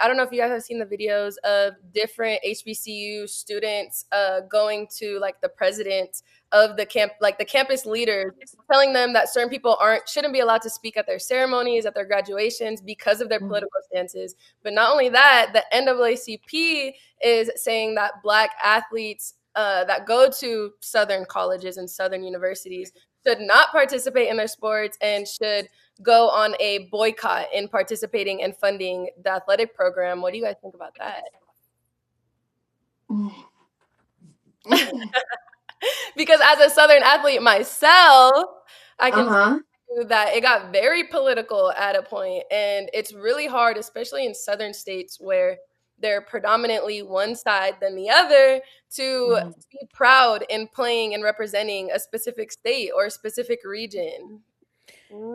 I don't know if you guys have seen the videos of different HBCU students going to like the president of the camp, like the campus leaders, telling them that certain people shouldn't be allowed to speak at their ceremonies, at their graduations because of their political stances. But not only that, the NAACP is saying that Black athletes that go to Southern colleges and Southern universities should not participate in their sports and should go on a boycott in participating and funding the athletic program. What do you guys think about that? Because as a Southern athlete myself, I can tell you that it got very political at a point, and it's really hard, especially in Southern states where they're predominantly one side than the other, to be proud in playing and representing a specific state or a specific region.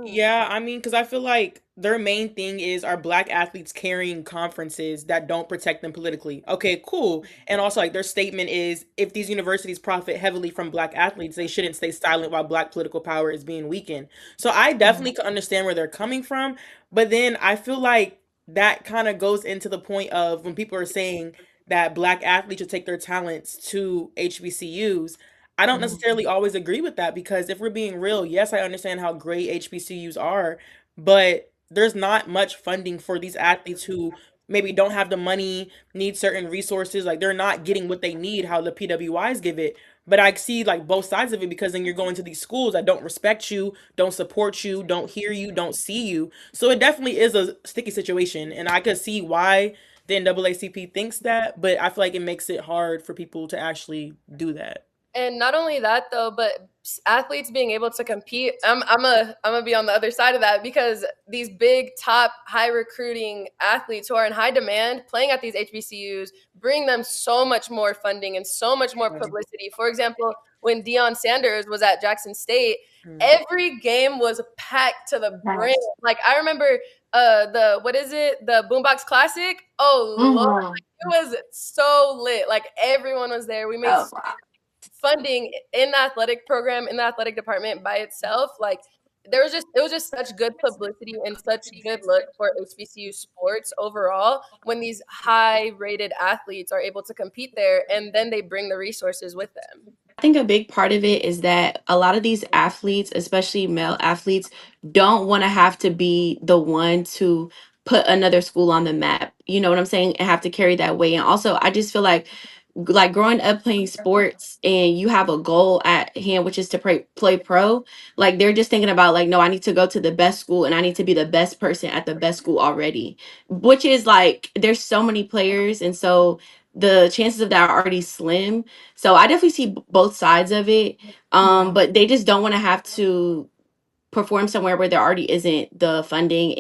Yeah, I mean, because I feel like their main thing is are Black athletes carrying conferences that don't protect them politically. Okay, cool. And also, like, their statement is if these universities profit heavily from Black athletes, they shouldn't stay silent while Black political power is being weakened. So I definitely can understand where they're coming from. But then I feel like that kind of goes into the point of when people are saying that Black athletes should take their talents to HBCUs. I don't necessarily always agree with that because if we're being real, yes, I understand how great HBCUs are, but there's not much funding for these athletes who maybe don't have the money, need certain resources, like they're not getting what they need how the PWIs give it. But I see like both sides of it because then you're going to these schools that don't respect you, don't support you, don't hear you, don't see you. So it definitely is a sticky situation, and I could see why the NAACP thinks that, but I feel like it makes it hard for people to actually do that. And not only that though, but athletes being able to compete. I'm gonna be on the other side of that because these big top high recruiting athletes who are in high demand playing at these HBCUs bring them so much more funding and so much more publicity. For example, when Deion Sanders was at Jackson State, every game was packed to the brim. Like I remember the what is it? The Boombox Classic. Oh Lord, like, it was so lit. Like everyone was there. We made funding in the athletic program in the athletic department by itself, like it was just such good publicity and such good look for HBCU sports overall when these high rated athletes are able to compete there and then they bring the resources with them. I think a big part of it is that a lot of these athletes, especially male athletes, don't want to have to be the one to put another school on the map. You know what I'm saying? And have to carry that weight. And also, I just feel like growing up playing sports and you have a goal at hand which is to play pro, like they're just thinking about like, no, I need to go to the best school and I need to be the best person at the best school already, which is like there's so many players, and so the chances of that are already slim. So I definitely see both sides of it. But they just don't want to have to perform somewhere where there already isn't the funding,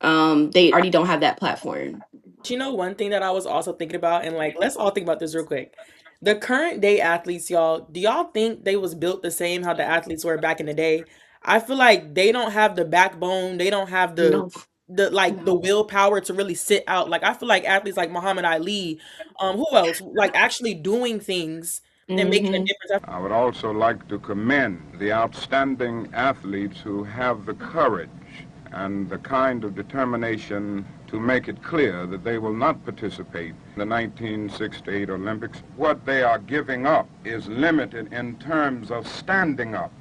and they already don't have that platform. You know, one thing that I was also thinking about, and like, let's all think about this real quick. The current day athletes, y'all, do y'all think they was built the same how the athletes were back in the day? I feel like they don't have the backbone, they don't have No. the willpower to really sit out. Like I feel like athletes like Muhammad Ali, who else, like actually doing things and making a Hmm. difference. I would also like to commend the outstanding athletes who have the courage and the kind of determination to make it clear that they will not participate in the 1968 Olympics. What they are giving up is limited in terms of standing up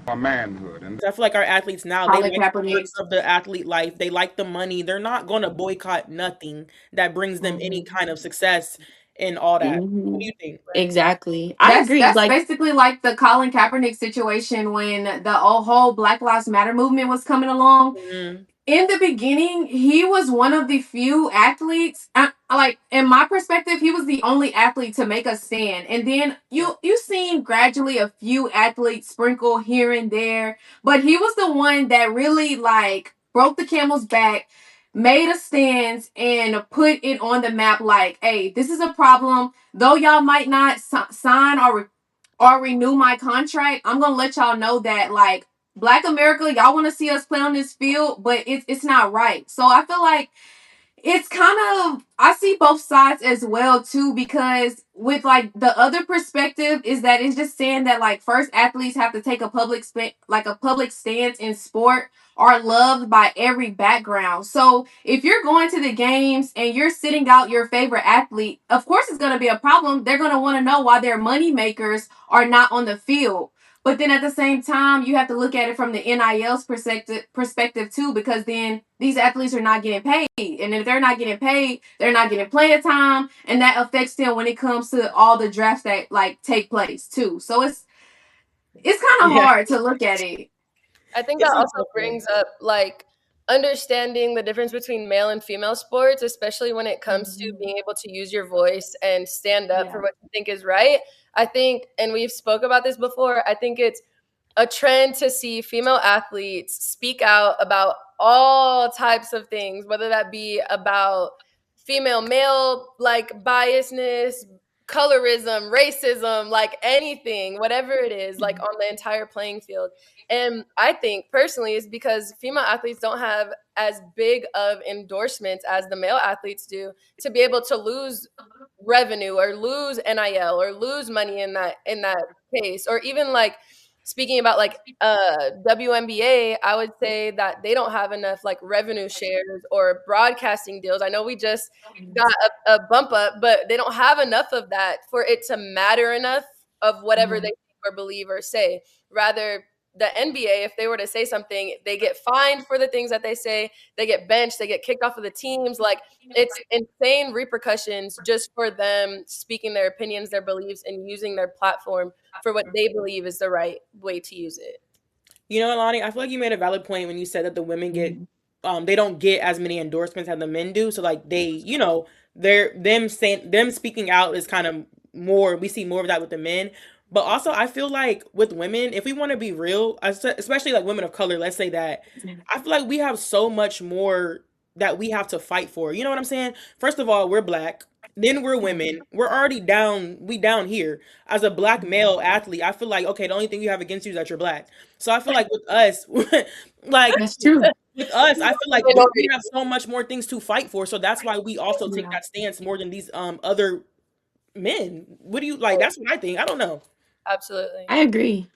for manhood. And I feel like our athletes now, they Colin like the Kaepernick. perks of the athlete life. They like the money. They're not going to boycott nothing that brings them any kind of success and all that. What do Hmm. you think? Exactly. I That's agree. that's Like, basically like the Colin Kaepernick situation when the whole Black Lives Matter movement was coming along. Mhm. In the beginning, he was one of the few athletes. Like in my perspective, he was the only athlete to make a stand. And then you seen gradually a few athletes sprinkle here and there, but he was the one that really like broke the camel's back, made a stance, and put it on the map. Like, hey, this is a problem. Though y'all might not sign or renew my contract, I'm gonna let y'all know that like Black America, y'all want to see us play on this field, but it's not right. So I feel like it's kind of I see both sides as well too, because with like the other perspective is that it's just saying that like first athletes have to take a like a public stance in sport, are loved by every background. So if you're going to the games and you're sitting out your favorite athlete, of course it's going to be a problem. They're going to want to know why their money makers are not on the field. But then at the same time, you have to look at it from the NIL's perspective too, because then these athletes are not getting paid. And if they're not getting paid, they're not getting playing time. And that affects them when it comes to all the drafts that like take place too. So it's kind of Yeah, hard to look at it. I think it's that a also tough one. brings up like understanding the difference between male and female sports, especially when it comes to being able to use your voice and stand up for Yeah. what you think is right. I think, and we've spoke about this before, I think it's a trend to see female athletes speak out about all types of things, whether that be about female male like biasness, colorism, racism, like anything, whatever it is, like on the entire playing field. And I think personally is because female athletes don't have as big of endorsements as the male athletes do to be able to lose revenue or lose NIL or lose money in that case, or even like speaking about like WNBA, I would say that they don't have enough like revenue shares or broadcasting deals. I know we just got a bump up, but they don't have enough of that for it to matter enough of whatever they think or believe or say. Rather, the NBA, if they were to say something, they get fined for the things that they say, they get benched, they get kicked off of the teams. Like it's insane repercussions just for them speaking their opinions, their beliefs, and using their platform for what they believe is the right way to use it. You know, Alani, I feel like you made a valid point when you said that the women get they don't get as many endorsements as the men do. So like they, they're them speaking out is kind of more, we see more of that with the men. But also I feel like with women, if we want to be real, especially like women of color, let's say that, I feel like we have so much more that we have to fight for. You know what I'm saying? First of all, we're black. Then we're women. We're already down. We down here as a black male athlete. I feel like, okay, the only thing you have against you is that you're black. So I feel like with us, like That's true. with us, I feel like we Minority. have so much more things to fight for. So that's why we also take Yeah. that stance more than these other men. What do you like? That's what I think. I don't know. Absolutely. I agree.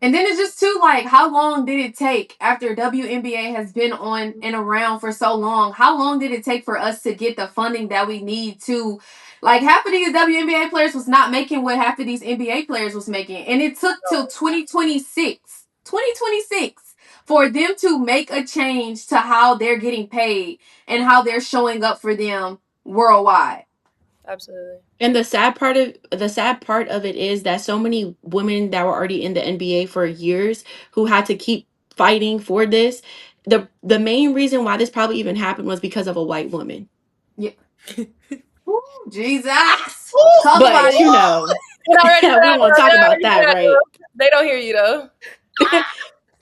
And then it's just too like, how long did it take after WNBA has been on and around for so long? How long did it take for us to get the funding that we need to, like, half of these WNBA players was not making what half of these NBA players was making, and it took till 2026 for them to make a change to how they're getting paid and how they're showing up for them worldwide. Absolutely. And the sad part of it is that so many women that were already in the NBA for years who had to keep fighting for this. The main reason why this probably even happened was because of a white woman. Yeah. Ooh, Jesus. Talk about But it. you know, Get all ready for we that, don't want girl. to talk Get all about ready for that, that, right? girl. They don't hear you though.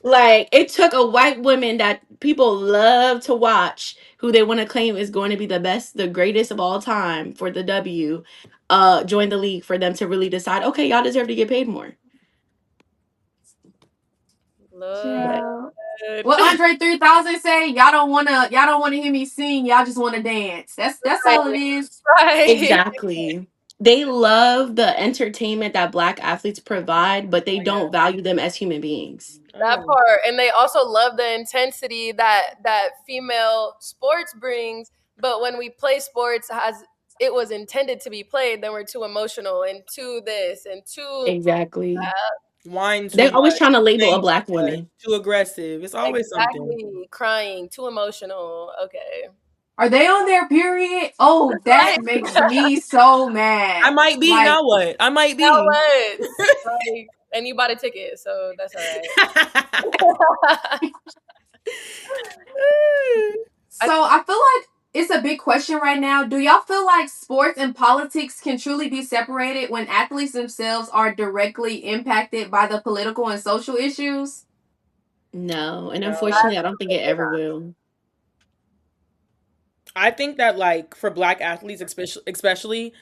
Like it took a white woman that people love to watch, who they want to claim is going to be the best, the greatest of all time for the W, join the league for them to really decide, okay, y'all deserve to get paid more. Lord. But Child. What Andre 3000 say? Y'all don't wanna hear me sing. Y'all just wanna dance. That's Right. all it is. Right. exactly. They love the entertainment that black athletes provide, but they don't value them as human beings. That Oh. part. And they also love the intensity that female sports brings. But when we play sports as it was intended to be played, then we're too emotional and too this and too Exactly. Whine too They're always much, trying to label a sing black too much, woman. too aggressive. It's always something. exactly crying, too emotional. Okay. Are they on their period? Oh, that Right. makes me so I mad. might be Like, now. What? I might Now be. what? Like, and you bought a ticket, so that's all right. I, so I feel like it's a big question right now. Do y'all feel like sports and politics can truly be separated when athletes themselves are directly impacted by the political and social issues? No, and No. unfortunately, I don't think it ever will. I think that like for black athletes, especially,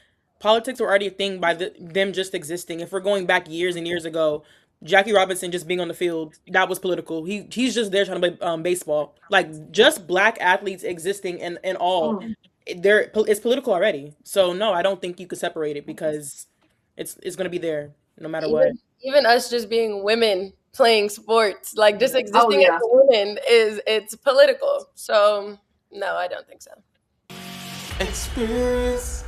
politics were already a thing by them just existing. If we're going back years and years ago, Jackie Robinson just being on the field, that was political. He's just there trying to play baseball. Like just black athletes existing and all, Mm. it's political already. So no, I don't think you could separate it because it's going to be there no matter what. Even us just being women playing sports, like just Oh existing as yeah. a woman it's political. So no, I don't think so. Experience